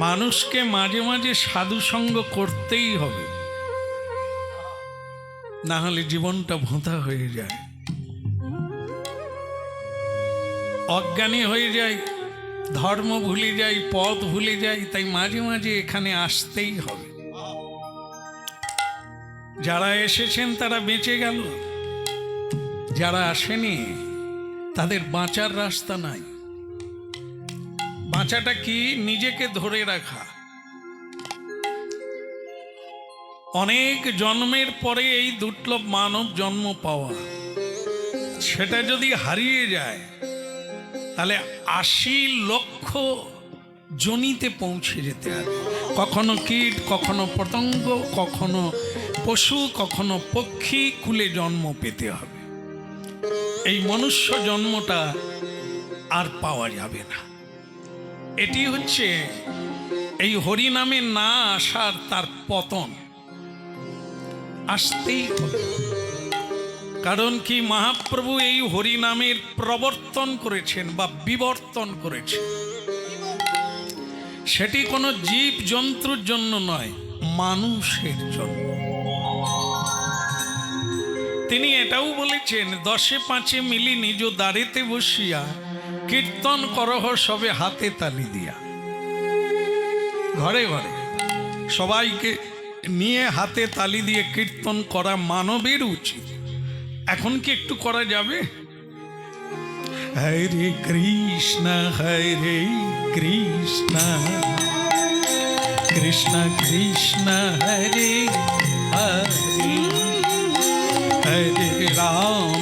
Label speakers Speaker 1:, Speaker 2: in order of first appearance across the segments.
Speaker 1: মানুষকে মাঝে মাঝে সাধু সঙ্গ করতেই হবে, না হলে জীবনটা ভোঁতা হয়ে যায়, অজ্ঞানী হয়ে যায়, ধর্ম ভুলে যাই, পথ ভুলে যাই। তাই মাঝে মাঝে এখানে আসতেই হবে। যারা এসেছেন তারা বেঁচে গেল, যারা আসেনি তাদের বাঁচার রাস্তা নাই। বাঁচাটা কি? নিজেকে ধরে রাখা। অনেক জন্মের পরে এই দুর্লভ মানব জন্ম পাওয়া, সেটা যদি হারিয়ে যায় তাহলে ৮০ লক্ষ জনিতে পৌঁছে যেতে হবে। কখনো কীট, কখনো পতঙ্গ, কখনো পশু, কখনো পক্ষী কুলে জন্ম পেতে হবে। এই মনুষ্য জন্মটা আর পাওয়া যাবে না। এটি হচ্ছে এই হরিনামে না আসার তার পতন। আসতেই হবে। কারণ কি? মহাপ্রভু এই হরিনামের প্রবর্তন করেছেন বা বিবর্তন করেছেন। সেটি কোনো জীব জন্তুর জন্য নয়, মানুষের জন্য। তিনি এটাও বলেছেন, ১০ ৫ মিলি নিজ দ্বারেতে বসিয়া কীর্তন করহ সবে হাতে তালি দিয়া। ঘরে ঘরে সবাইকে নিয়ে হাতে তালি দিয়ে কীর্তন করা মানবের উচিত। এখন কি একটু করা যাবে? হরে কৃষ্ণ হরে কৃষ্ণ কৃষ্ণ কৃষ্ণ হরে হরে, হরে রাম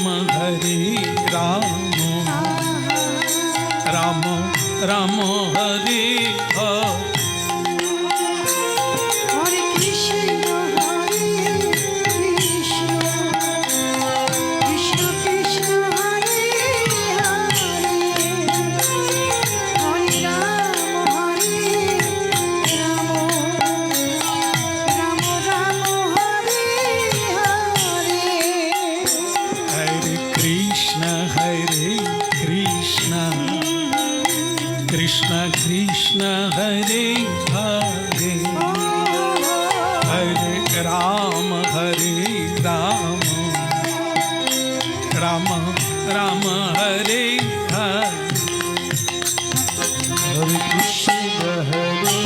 Speaker 1: রাম রাম হরে হরে। কৃষ্ণ কৃষ্ণ হরে হরে, হরে রাম রাম রাম হরে হরে, হরে কৃষ্ণ হরে।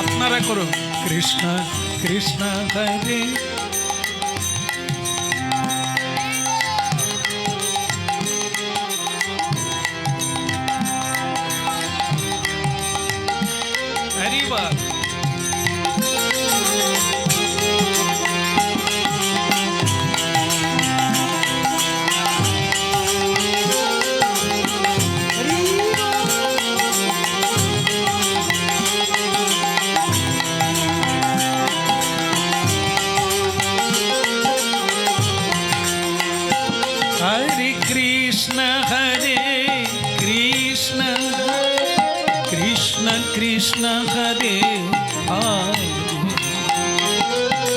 Speaker 1: আপনারা করুন কৃষ্ণ কৃষ্ণ হরে। Hare Krishna Krishna Krishna Hare Hare,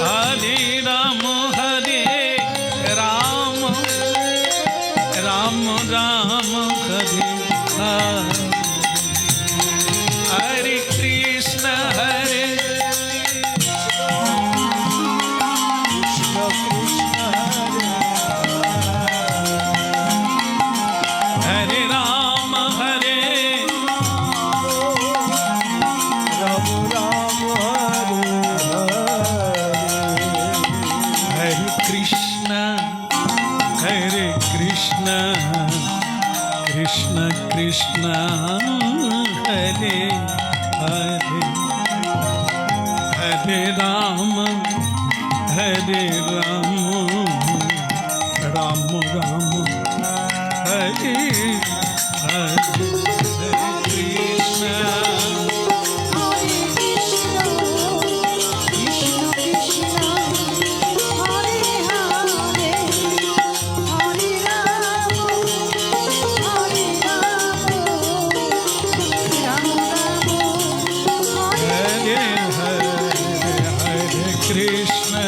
Speaker 1: Hare Rama Rama Rama Hare Hare, Hare Krishna Hare Krishna Krishna Hare Hare, Hare Rama Rama Rama Hare Hare, Hare Krishna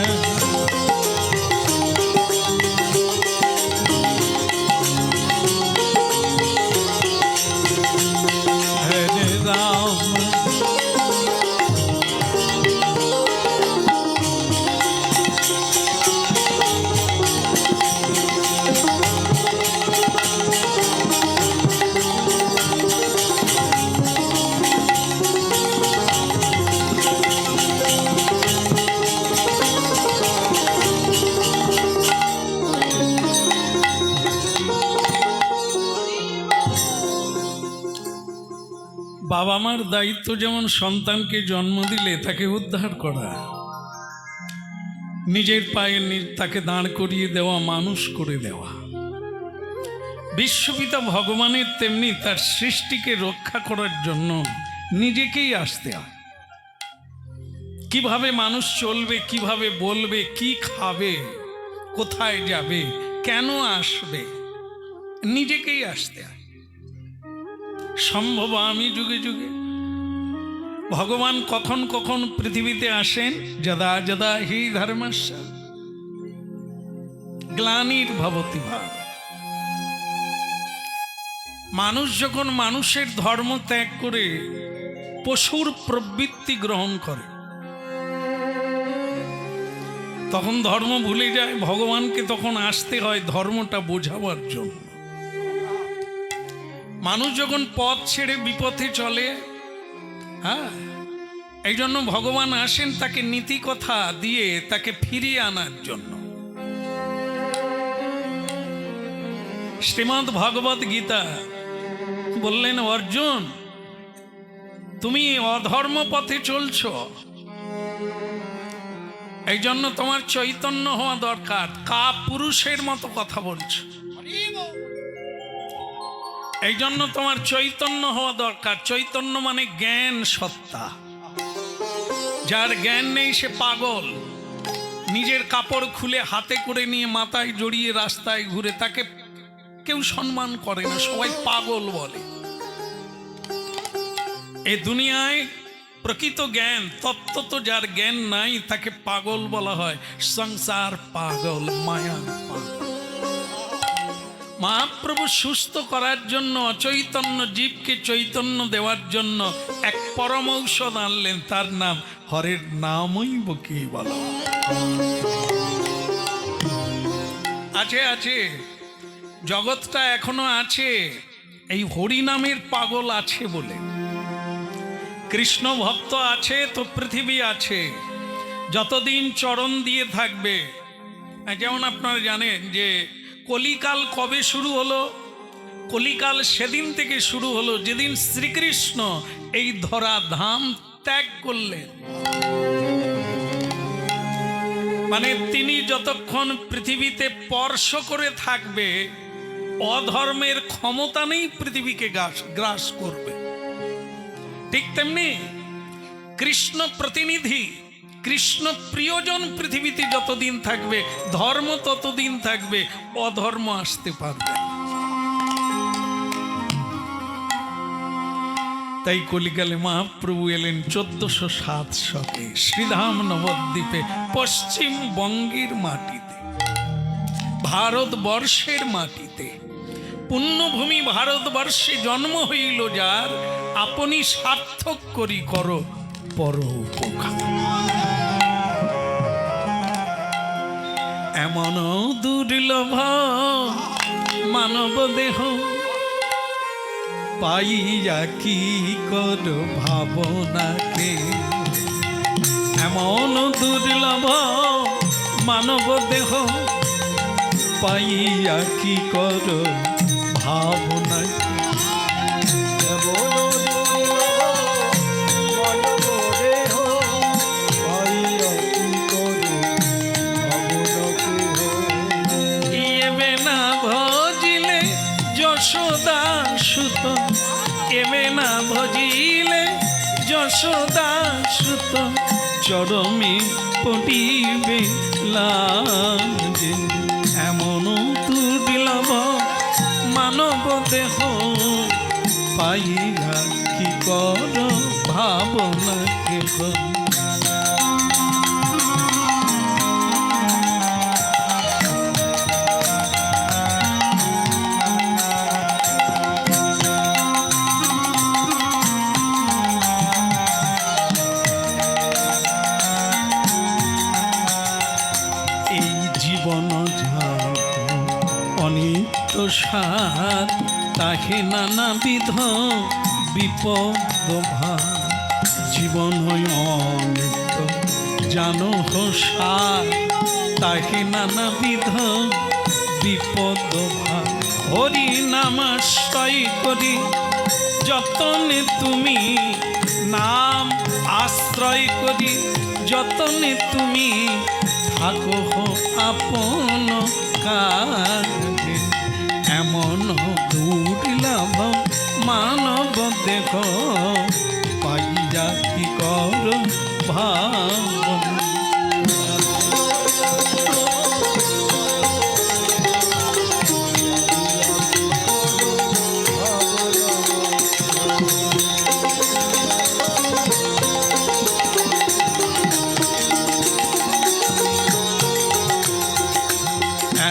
Speaker 1: বাবা মার দায়িত্ব যেমন সন্তানকে জন্ম দিলে তাকে উদ্ধার করা, নিজের পায়ে তাকে দাঁড় করিয়ে দেওয়া, মানুষ করে দেওয়া। বিশ্বপিতা ভগবানের তেমনি তার সৃষ্টিকে রক্ষা করার জন্য নিজেকেই আসতে হয়। কিভাবে মানুষ চলবে, কিভাবে বলবে, কি খাবে, কোথায় যাবে, কেন আসবে, নিজেকেই আসতে হয়। সম্ভব আমি যুগে যুগে ভগবান কখন কখন পৃথিবীতে আসেন, যদা যদা হি ধর্মস্য গ্লানির্ভবতি ভারত। মানুষ যখন মানুষের ধর্ম ত্যাগ করে পশুর প্রবৃত্তি গ্রহণ করে, তখন ধর্ম ভুলে যায়। ভগবানকে তখন আসতে হয় ধর্মটা বোঝাবার জন্য। মানুষ যখন পথ ছেড়ে বিপথে চলে, হ্যাঁ, এই জন্য ভগবান আসেন তাকে নীতি কথা দিয়ে তাকে ফিরিয়ে আনার জন্য। শ্রীমদ্ ভগবদ গীতা বললেন, অর্জুন তুমি অধর্ম পথে চলছ, এই জন্য তোমার চৈতন্য হওয়া দরকার। কা পুরুষের মতো কথা বলছো, এই জন্য তোমার চৈতন্য হওয়া দরকার। চৈতন্য মানে জ্ঞান সত্তা। যার জ্ঞান নেই সে পাগল। নিজের কাপড় খুলে হাতে করে নিয়ে মাথায় জড়িয়ে রাস্তায় ঘুরে, তাকে কেউ সম্মান করে না, সবাই পাগল বলে। এই দুনিয়ায় প্রকৃত জ্ঞান তত্ত্ব তো যার জ্ঞান নাই তাকে পাগল বলা হয়। সংসার পাগল, মায়া পাগল। মহাপ্রভু সুস্থ করার জন্য, অচৈতন্য জীবকে চৈতন্য দেওয়ার জন্য এক পরম ঔষধ আনলেন, তার নাম হরের নামই বকি বলা। আছে আছে, জগৎটা এখনো আছে এই হরি নামের পাগল আছে বলে। কৃষ্ণ ভক্ত আছে তো পৃথিবী আছে। যতদিন চরণ দিয়ে থাকবে, যেমন আপনারা জানেন যে কলিকাল কবে শুরু হলো? কলিকাল সেদিন থেকে শুরু হলো যেদিন শ্রীকৃষ্ণ এই ধরা ধাম ত্যাগ করলেন। মানে তিনি যতক্ষণ পৃথিবীতে স্পর্শ করে থাকবে, অধর্মের ক্ষমতা নেই পৃথিবীকে গ্রাস করবে। ঠিক তেমনি কৃষ্ণ প্রতিনিধি, কৃষ্ণ প্রিয়জন পৃথিবীতে যতদিন থাকবে, ধর্ম ততদিন থাকবে, অধর্ম আসতে পারবে। তাই কলিকালে মহাপ্রভু এলেন 1407 শকে শ্রীধাম নবদ্বীপে, পশ্চিমবঙ্গের মাটিতে, ভারতবর্ষের মাটিতে। পুণ্যভূমি ভারতবর্ষে জন্ম হইল যার, আপনি সার্থক করি করো পরোপকার। এমন দুর্লভ মানব দেহ, পাইয়া কি কর ভাবনাকে। এমন দুর্লভ মানব দেহ, পাইয়া কি কর ভাবনাকে। যশোদা সুত, এবে না ভজিলে যশোদা সুত, চরমে পড়িবে লাজে। এমন দুর্লভ মানব দেহ, পাইয়া কি কর ভাবনা কেহ। সার তাহে নানাবিধ বিপদ ভার, জীবন অনিত্য জানো সার, তাহে নানাবিধ বিপদ ভার। হরি নামাশ্রয় করি যতনে তুমি নাম আশ্রয় করি, যতনে তুমি থাকো আপন কাজে। এমন দুর্লভ মানব দেখ, পাইয়া কি কর ভাবনা।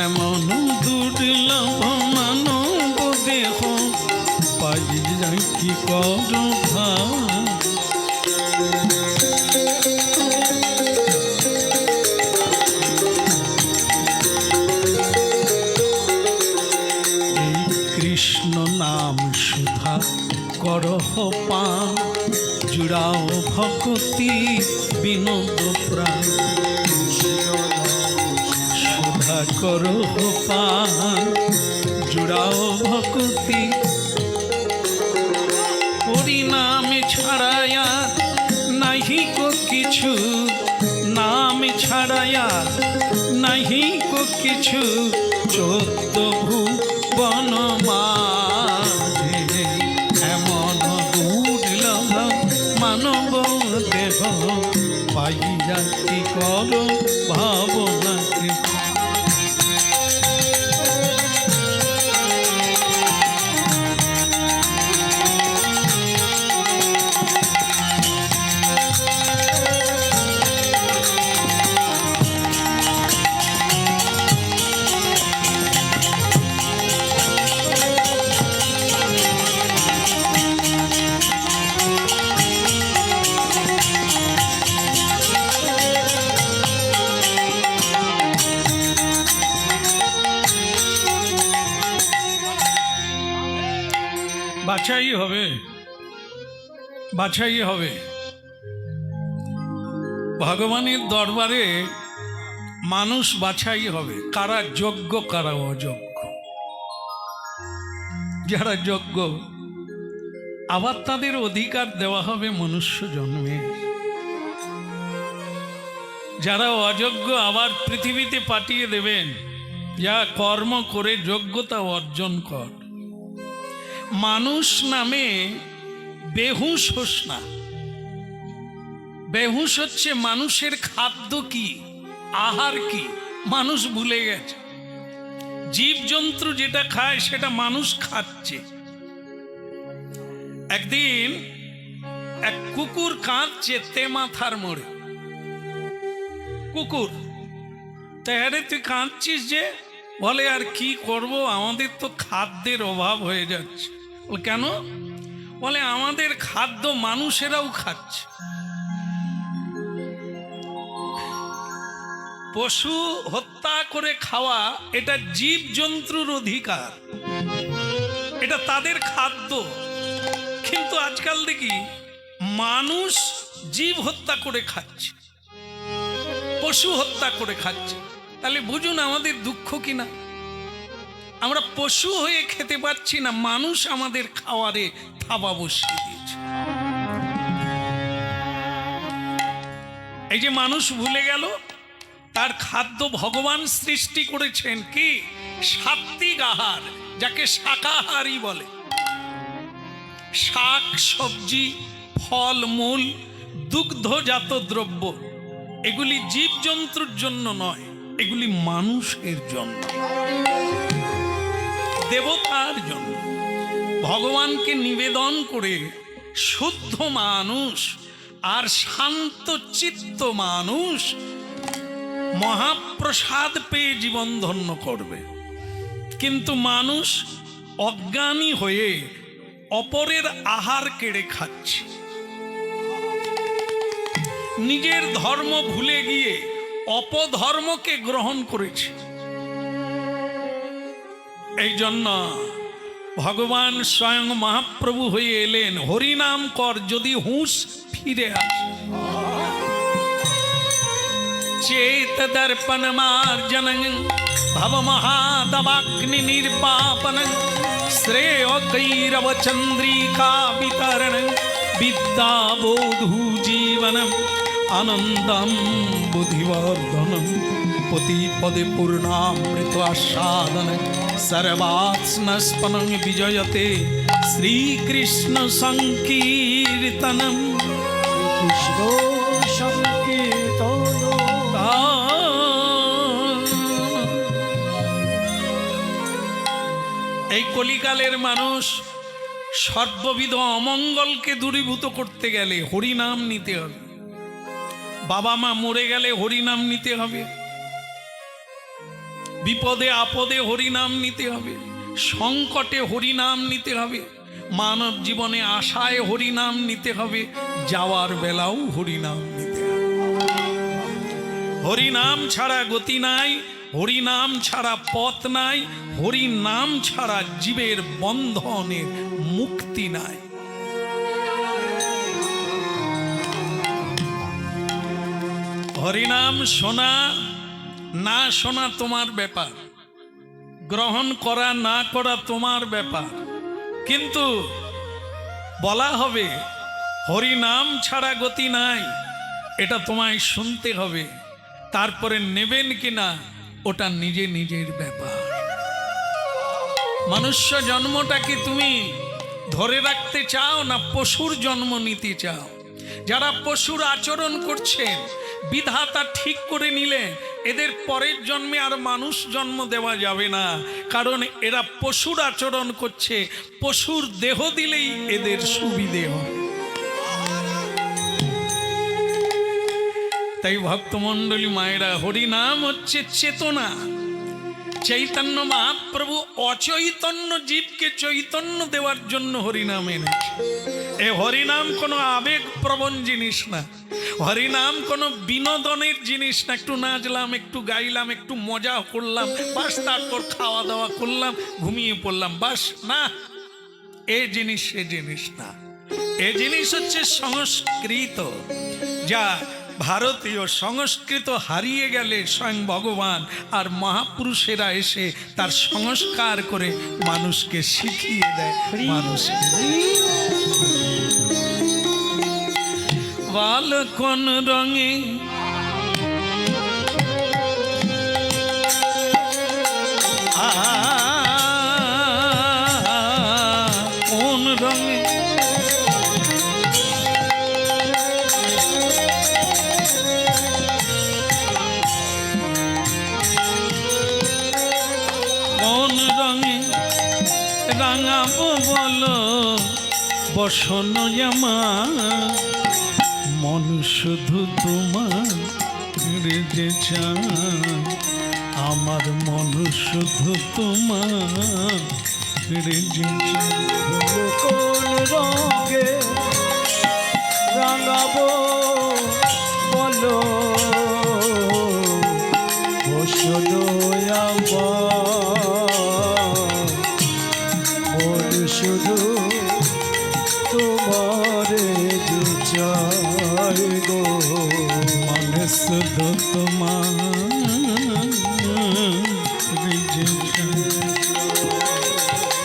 Speaker 1: এমন দুর্লভ মানব দেহ, পাইয়া কি কর ভাবনা। কৃষ্ণ নাম সুধা করহ পান, জুড়াও ভক্তি বিনোদ প্রাণ। সুধা করহ পান, জুড়াও ভক্তি, হরিনামে ছাড়ায়া নাহি কো কিছু, নাম ছাড়ায়া নাহি কো কিছু। 14 ভুবন মাঝে এমন দুর্লভ মানব দেহ, পাইয়া কি কর ভাবনা। বাছাই হবে, বাছাই হবে। ভগবানের দরবারে মানুষ বাছাই হবে, কারা যোগ্য কারা অযোগ্য। যারা যোগ্য আবার তাদের অধিকার দেওয়া হবে মনুষ্য জন্মে, যারা অযোগ্য আবার পৃথিবীতে পাঠিয়ে দেবেন, যা কর্ম করে যোগ্যতা অর্জন কর। মানুষ নামে বেহুশ হোস না। বেহুশ হচ্ছে মানুষের খাদ্য কি, আহার কি, মানুষ ভুলে গেছে। জীবজন্তু যেটা খায় সেটা মানুষ খাচ্ছে। একদিন এক কুকুর কাঁদছে তেমাথার মোড়ে। কুকুর, তাহলে তুই কাঁদছিস যে? বলে আর কি করব, আমাদের তো খাদ্যের অভাব হয়ে যাচ্ছে। কেন? বলে আমাদের খাদ্য মানুষেরাও খাচ্ছে। পশু হত্যা করে খাওয়া এটা জীবজন্তুর অধিকার, এটা তাদের খাদ্য। কিন্তু আজকাল দেখি মানুষ জীব হত্যা করে খাচ্ছে, পশু হত্যা করে খাচ্ছে। তাহলে বুঝুন আমাদের দুঃখ কিনা। আমরা পশু হয়ে খেতে পাচ্ছি না, মানুষ আমাদের খাওয়ারে থাবা বসিয়ে দিয়েছে। এই যে মানুষ ভুলে গেল তার খাদ্য ভগবান সৃষ্টি করেছেন কি? সাত্বিক আহার, যাকে শাকাহারী বলে। শাক সবজি, ফল মূল, দুগ্ধজাত দ্রব্য, এগুলি জীবজন্তুর জন্য নয়, এগুলি মানুষের জন্য, দেবতার জন্য। ভগবানকে নিবেদন করে শুদ্ধ মানুষ আর শান্ত চিত্ত মানুষ মহাপ্রসাদ পেয়ে জীবন ধন্য করবে। কিন্তু মানুষ অজ্ঞানী হয়ে অপরের আহার কেড়ে খাচ্ছে, নিজের ধর্ম ভুলে গিয়ে অপধর্মকে গ্রহণ করেছে। এই জন্য ভগবান স্বয়ং মহাপ্রভু হয়ে এলেন। হরিনাম কর যদি হুঁশ ফিরে আসে। চেত দর্পণ মার্জনং ভব মহাদবাগ্নি নির্বাপনং श्रेय कैरव चंद्रिका वितरण विद्याबोधु जीवनम आनंदम बुद्धिवर्धनम पति पदे पूर्णामृत आस्वादन सर्वात्मस्पनं विजयते श्रीकृष्ण संकीर्तनम
Speaker 2: কৃষ্ণ সংকীর্তন।
Speaker 1: এই কলিকালের মানুষ সর্ববিধ অমঙ্গলকে দূরীভূত করতে গেলে হরিনাম নিতে হবে। বাবা মা মরে গেলে হরিনাম নিতে হবে, বিপদে আপদে হরিনাম নিতে হবে, সংকটে হরিনাম নিতে হবে, মানব জীবনে আশায় হরিনাম নিতে হবে, যাওয়ার বেলাও হরিনাম নিতে হবে। হরিনাম ছাড়া গতি নাই, হরিনাম ছাড়া পথ নাই, হরিনাম ছাড়া জীবের বন্ধনের মুক্তি নাই। হরিনাম শোনা না শোনা তোমার ব্যাপার, গ্রহণ করা না করা তোমার ব্যাপার, কিন্তু বলা হবে হরিনাম ছাড়া গতি নাই, এটা তোমায় শুনতে হবে। তারপরে নেবেন কিনা ওটা নিজে নিজের ব্যাপার। মনুষ্য জন্মটা কি তুমি ধরে রাখতে চাও না পশুর জন্ম নিতে চাও? যারা পশুর আচরণ করছেন বিধাতা ঠিক করে নিলেন এদের পরের জন্মে আর মানুষ জন্ম দেওয়া যাবে না, কারণ এরা পশুর আচরণ করছে, পশুর দেহ দিলেই এদের সুবিধে হয়। তাই ভক্তমণ্ডলী মায়েরা, হরিনাম হচ্ছে চেতনা। চৈতন্য মহাপ্রভু অচৈতন্য জীবকে চৈতন্য দেওয়ার জন্য হরিনাম এনেছে। এ হরিনাম কোনো আবেগ প্রবণ জিনিস না, হরিনাম কোনো বিনোদনের জিনিস না। একটু নাচলাম, একটু গাইলাম, একটু মজা করলাম, বাস তারপর খাওয়া দাওয়া করলাম, ঘুমিয়ে পড়লাম, বাস না। এ জিনিস সে জিনিস না। এ জিনিস হচ্ছে সংস্কৃত, যা ভারতীয় সংস্কৃত হারিয়ে গেলে স্বয়ং ভগবান আর মহাপুরুষেরা এসে তার সংস্কার করে মানুষকে শিখিয়ে দেয়। মানুষকে বল কোন রঙে কোন রঙে রাঙাবো বলো বসন আমার, মন শুধু তোমার যে চায়, আমার মন শুধু তোমার যে চায়।
Speaker 2: কোন রঙে রাঙাবো বলো বসন আমার, মন শুধু তোমারে যে চাই গো,
Speaker 1: মন শুধু তোমার যে চায়।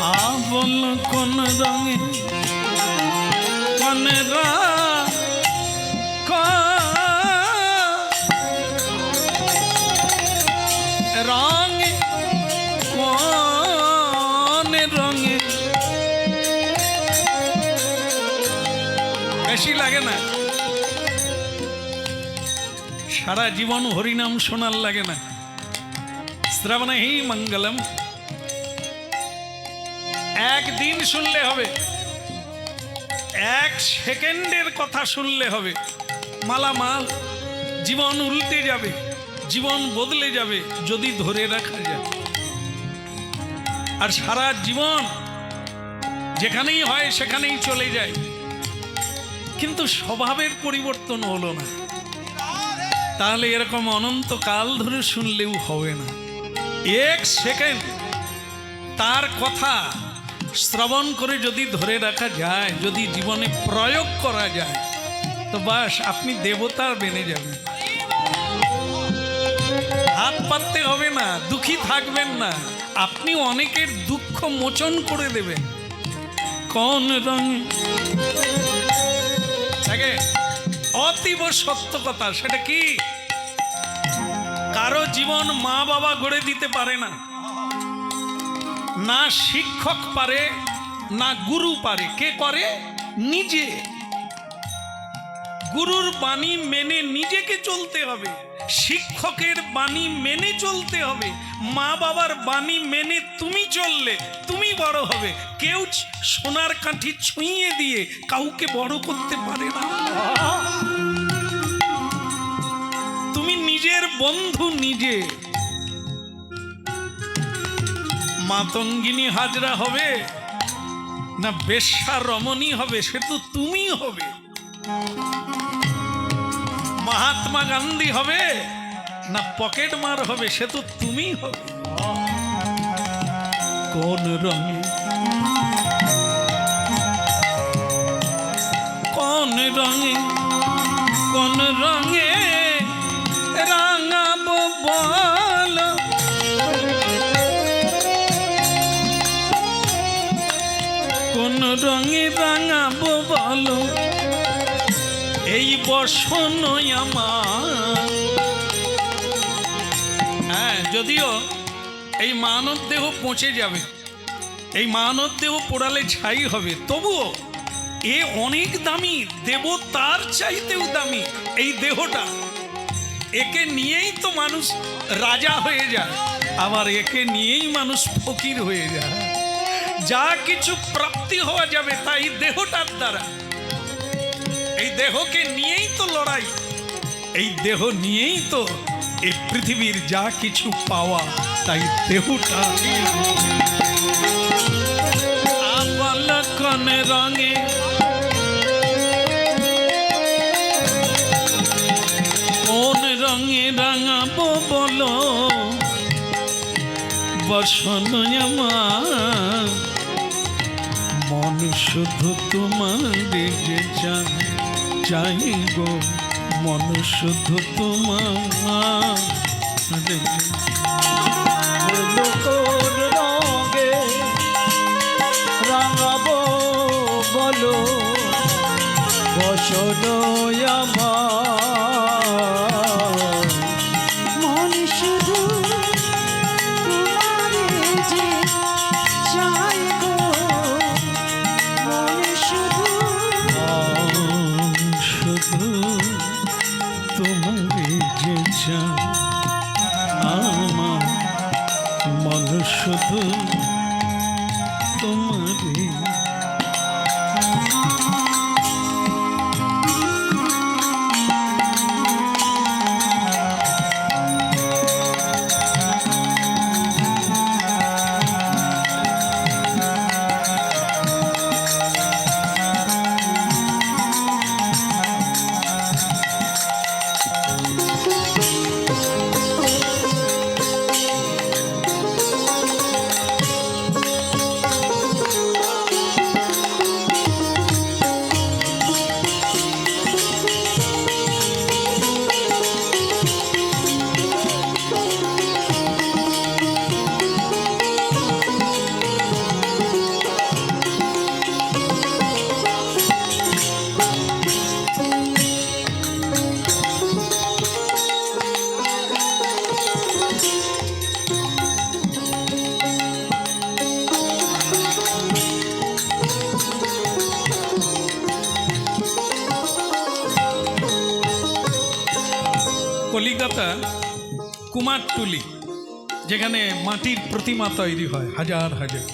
Speaker 1: বল কোন রঙে কোন রঙে কোন রঙে বেশি লাগে না? সারা জীবন হরিনাম শোনার লাগে না? শ্রবণে হি মঙ্গলম, একদিন শুনলে হবে, এক সেকেন্ডের কথা শুনলে হবে, মালামাল। জীবন উল্টে যাবে, জীবন বদলে যাবে যদি ধরে রাখা যায়। আর সারা জীবন যেখানেই হয় সেখানেই চলে যায়, কিন্তু স্বভাবের পরিবর্তন হলো না। তাহলে এরকম অনন্তকাল ধরে শুনলেও হবে না। এক সেকেন্ড তার কথা শ্রবণ করে যদি ধরে রাখা যায়, যদি জীবনে প্রয়োগ করা যায়, তো বাস আপনি দেবতা বেনে যাবেন। হাত পাততে হবে না, দুঃখী থাকবেন না। আপনি অনেকের দুঃখ মোচন করে দেবেন। কোন রঙে দেখে অতীব সত্য কথা, সেটা কি? কারো জীবন মা বাবা গড়ে দিতে পারে না, না শিক্ষক পারে, না গুরু পারে। কে করে? নিজে। গুরুর বাণী মেনে নিজেকে চলতে হবে, শিক্ষকের বাণী মেনে চলতে হবে, মা বাবার বাণী মেনে তুমি চললে তুমি বড় হবে। কেউ সোনার কাঠি ছুঁয়ে দিয়ে কাউকে বড় করতে পারে না। তুমি নিজের বন্ধু নিজে। মাতঙ্গিনী হাজরা হবে না বেশ্যা রমণী হবে, সে তো তুমি হবে। মহাত্মা গান্ধী হবে না পকেট মার হবে, সে তো তুমি হবে। কোন রঙে কোন রঙে কোন রঙে রাঙাবো বলো, কোন রঙে রাঙাবো বলো, এই বসন আমার। হ্যাঁ, যদিও এই মানব দেহ পচে যাবে, এই মানব দেহ পোড়ালে ছাই হবে, তবুও এ অনেক দামি, দেবতার চাইতেও দামি এই দেহটা। একে নিয়েই তো মানুষ রাজা হয়ে যায়, আবার একে নিয়েই মানুষ ফকির হয়ে যায়। যা কিছু প্রাপ্তি হওয়া যাবে তাই দেহটার দ্বারা। এই দেহকে নিয়েই তো লড়াই, এই দেহ নিয়েই তো এই পৃথিবীর যা কিছু পাওয়া, তাই দেহটা। আবল কোন রঙে কোন রঙে রাঙাবো বলো, বসন আমার মন শুধু তোমারে যে চাই গো, মন শুধু তোমার।
Speaker 2: কোন রঙে রাঙাবো বলো, বসন আমার
Speaker 3: মন শুধু তোমারে যে চাই গো, মন শুধু
Speaker 1: শুধু তোমারে যে চাই, আমার মন শুধু তোমারে। কলিকাতা কুমারটুলি, যেখানে মাটির প্রতিমা তৈরি হয় হাজার হাজার।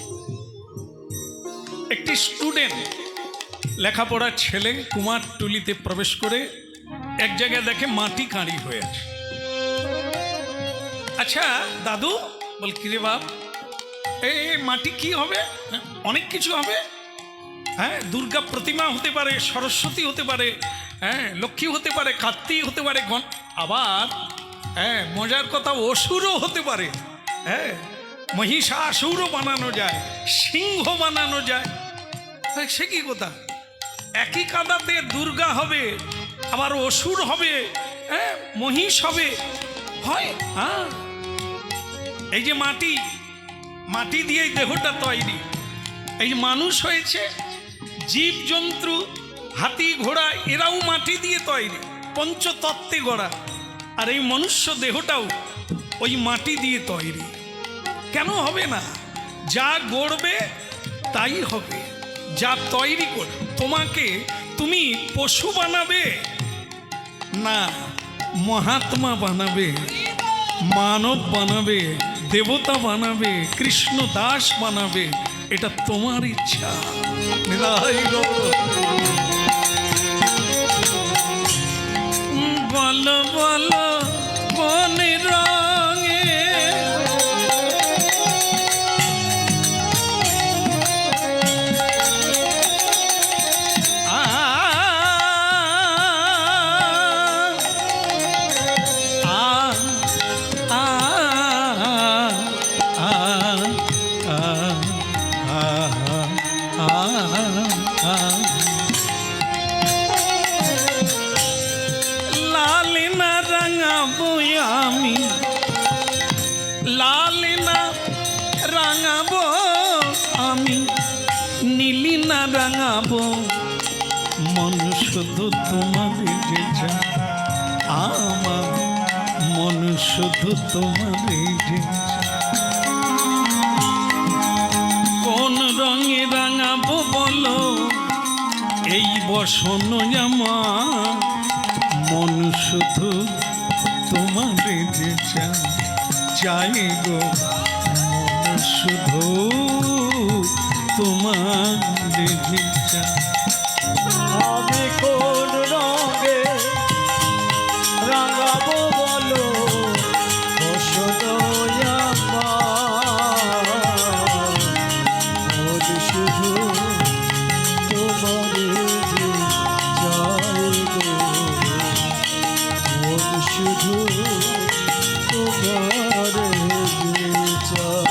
Speaker 1: একটি স্টুডেন্ট, লেখাপড়ার ছেলে, কুমারটুলিতে প্রবেশ করে এক জায়গায় দেখে মাটি কাঁড়ি হয়ে আছে। আচ্ছা দাদু, বল কি রে বাপ, এই মাটি কি হবে? অনেক কিছু হবে। হ্যাঁ, দুর্গা প্রতিমা হতে পারে, সরস্বতী হতে পারে, হ্যাঁ লক্ষ্মী হতে পারে, কার্তিক হতে পারে, আবার হ্যাঁ মজার কথা অসুরও হতে পারে। হ্যাঁ, মহিষাসুরও বানানো যায়, সিংহ বানানো যায়। সে কি কথা? একই কাদাতে দুর্গা হবে, আবার অসুর হবে, হ্যাঁ মহিষ হবে, হয়। হ্যাঁ, এই যে মাটি, মাটি দিয়েই দেহটা তৈরি। এই মানুষ হয়েছে, জীবজন্তু, হাতি ঘোড়া এরাও মাটি দিয়ে তৈরি, পঞ্চতত্ত্বে গড়া। আর এই মনুষ্য দেহটাও ওই মাটি দিয়ে তৈরি। কেন হবে না? যা গড়বে তাই হবে, যা তৈরি কর। তোমাকে তুমি পশু বানাবে না, মহাত্মা বানাবে, মানব বানাবে, দেবতা বানাবে, কৃষ্ণ দাস বানাবে, এটা তোমার ইচ্ছা। নিতাই গৌর। বলো বলো কোন রঙে লাল না রাঙাবো আমি, লাল না রাঙাবো আমি, নীলি না রাঙাবো, মন শুধু তোমারে যে চায়, আমার মন শুধু তোমারে যে চায়। কোন রঙে রাঙাবো বলো, এই বসন আমার, মন শুধু তোমারে যে চায়, চাই গো মন শুধু তোমারে যে চায়।
Speaker 2: আমি কোন রঙে রাঙাবো বলো, বসন্ত আমার, মন শুধু তোমারে যে চাই গো, মন শুধু তোমারে যে চাই।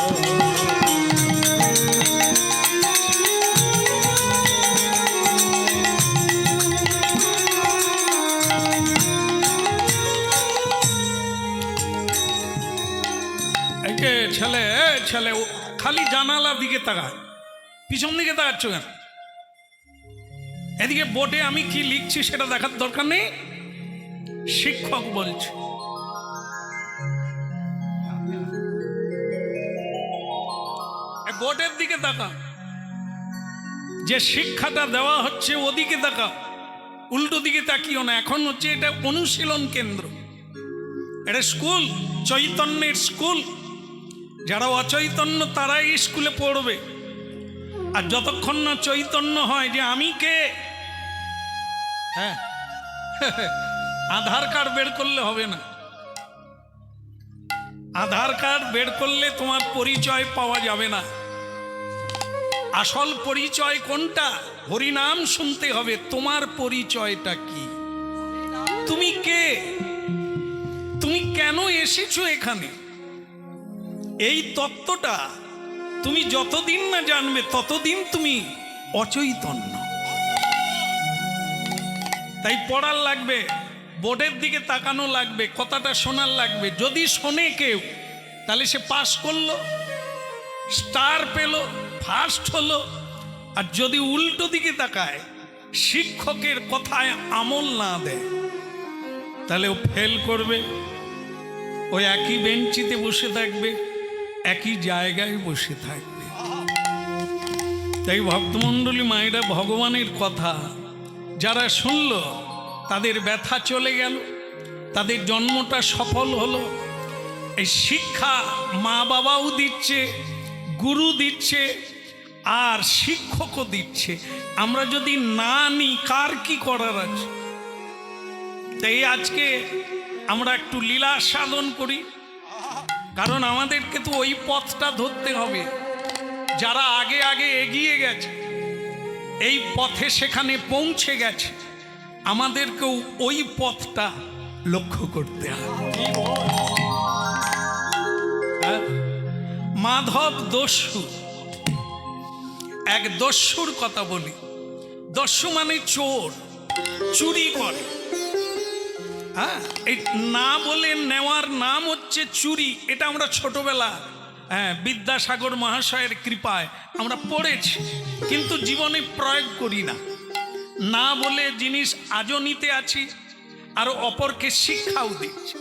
Speaker 1: একে ছেলে, ছেলে ও খালি জানালার দিকে তাকায়, পিছন দিকে তাকাচ্ছ কেন? এদিকে বোর্ডে আমি কি লিখছি সেটা দেখার দরকার নেই। শিক্ষক বলছে, বোর্ডের দিকে তাকা, যে শিক্ষাটা দেওয়া হচ্ছে ওদিকে তাকা, উল্টো দিকে তাকিও না। এখন হচ্ছে এটা অনুশীলন কেন্দ্র, এটা স্কুল, চৈতন্যের স্কুল। যারা অচৈতন্য তারাই স্কুলে পড়বে। আর যতক্ষণ না চৈতন্য হয় যে আমি কে, হ্যাঁ, আধার কার্ড বের করলে হবে না। আধার কার্ড বের করলে তোমার পরিচয় পাওয়া যাবে না। আসল পরিচয় কোনটা? হরিনাম শুনতে হবে। তোমার পরিচয়টা কি? তুমি কে? তুমি কেন এসেছো এখানে? এই তত্ত্বটা তুমি যতদিন না জানবে ততদিন তুমি অচৈতন্য। তাই পড়ার লাগবে, বোর্ডের দিকে তাকানো লাগবে, কথাটা শোনার লাগবে। যদি শোনে কেউ তাহলে সে পাস করলো, স্টার পেল, ফার্স্ট হলো। আর যদি উল্টো দিকে তাকায়, শিক্ষকের কথায় আমল না দেয়, তাহলে ও ফেল করবে। ওই একই বেঞ্চিতে বসে থাকবে, একই জায়গায় বসে থাকবে। তাই ভক্তমণ্ডলী মায়েরা, ভগবানের কথা যারা শুনল তাদের ব্যথা চলে গেল, তাদের জন্মটা সফল হলো। এই শিক্ষা মা বাবাও দিচ্ছে, গুরু দিচ্ছে, আর শিক্ষকও দিচ্ছে। আমরা যদি না নিই কার কি করার আছে? তাই আজকে আমরা একটু লীলা সাধন করি, কারণ আমাদেরকে তো ওই পথটা ধরতে হবে। যারা আগে আগে এগিয়ে গেছে, এই পথে সেখানে পৌঁছে গেছে, আমাদেরকেও ওই পথটা লক্ষ্য করতে হবে। মাধব দস্যু, এক দস্যুর কথা বলি। দস্যু মানে চোর, চুরি করে। হ্যাঁ, এই না বলে নেওয়ার নাম হচ্ছে চুরি। এটা আমরা ছোটবেলা হ্যাঁ, বিদ্যাসাগর মহাশয়ের কৃপায় আমরা পড়েছি, কিন্তু জীবনে প্রয়োগ করি না। না বলে জিনিস আজও নিতে আছি, আর অপরকে শিক্ষাও দিচ্ছি।